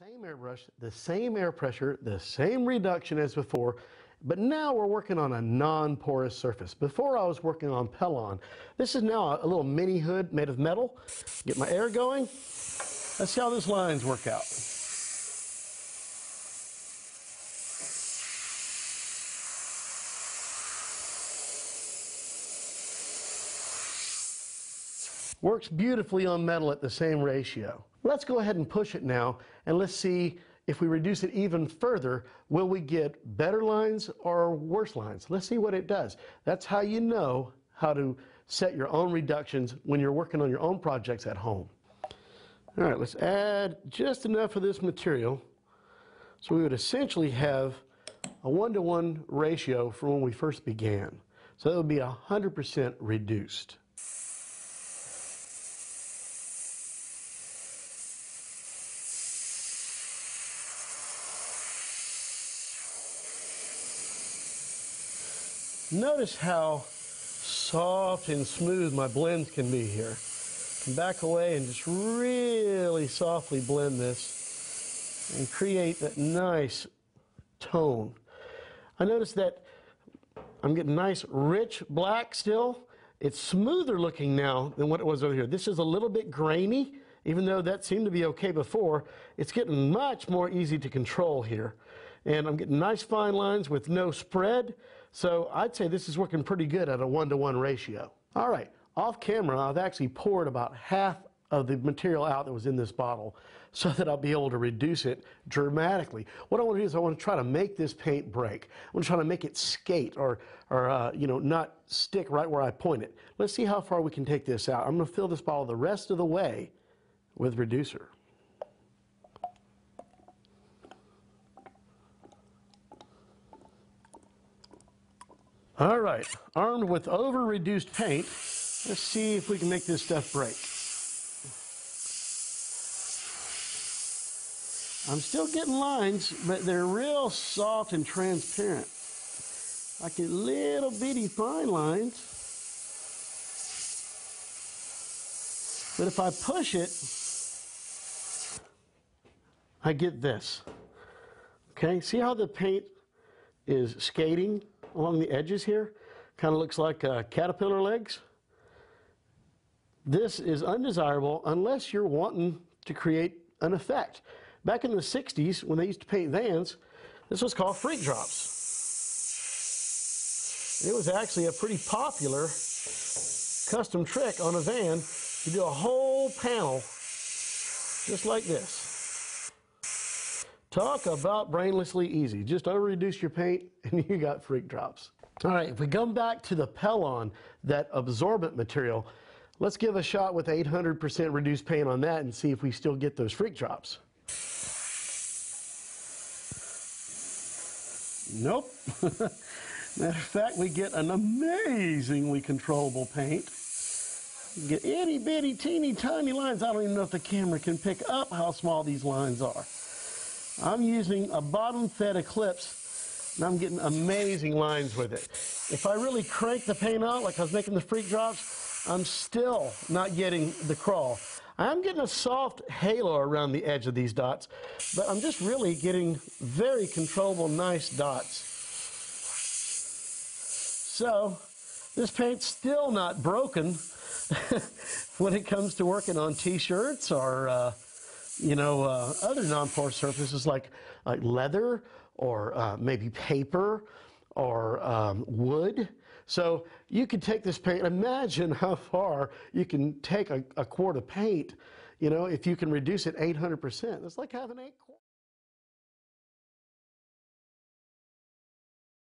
Same airbrush, the same air pressure, the same reduction as before, but now we're working on a non-porous surface. Before I was working on Pellon. This is now a little mini hood made of metal. Get my air going. Let's see how those lines work out. Works beautifully on metal at the same ratio. Let's go ahead and push it now, and let's see if we reduce it even further, will we get better lines or worse lines? Let's see what it does. That's how you know how to set your own reductions when you're working on your own projects at home. All right, let's add just enough of this material so we would essentially have a 1-to-1 ratio from when we first began. So that would be 100% reduced. Notice how soft and smooth my blends can be here. Can back away and just really softly blend this and create that nice tone. I notice that I'm getting nice rich black still. It's smoother looking now than what it was over here. This is a little bit grainy, even though that seemed to be okay before. It's getting much more easy to control here. And I'm getting nice fine lines with no spread. So I'd say this is working pretty good at a 1-to-1 ratio. All right, off camera, I've actually poured about half of the material out that was in this bottle so that I'll be able to reduce it dramatically. What I want to do is I want to try to make this paint break. I want to try to make it skate or not stick right where I point it. Let's see how far we can take this out. I'm going to fill this bottle the rest of the way with Reducer. All right, armed with over-reduced paint, let's see if we can make this stuff break. I'm still getting lines, but they're real soft and transparent. I get little bitty fine lines. But if I push it, I get this. Okay, see how the paint is skating along the edges here? Kind of looks like caterpillar legs. This is undesirable unless you're wanting to create an effect. Back in the 60s, when they used to paint vans, this was called freak drops. It was actually a pretty popular custom trick on a van to do a whole panel just like this. Talk about brainlessly easy. Just over-reduce your paint and you got freak drops. All right, if we come back to the Pellon, that absorbent material, let's give a shot with 800% reduced paint on that and see if we still get those freak drops. Nope. Matter of fact, we get an amazingly controllable paint. You get itty bitty teeny tiny lines. I don't even know if the camera can pick up how small these lines are. I'm using a bottom fed Eclipse and I'm getting amazing lines with it. If I really crank the paint out like I was making the freak drops, I'm still not getting the crawl. I'm getting a soft halo around the edge of these dots, but I'm just really getting very controllable, nice dots. So this paint's still not broken when it comes to working on t-shirts or other non-porous surfaces like leather or maybe paper or wood. So you could take this paint, imagine how far you can take a quart of paint, if you can reduce it 800%. It's like having 8 quarts.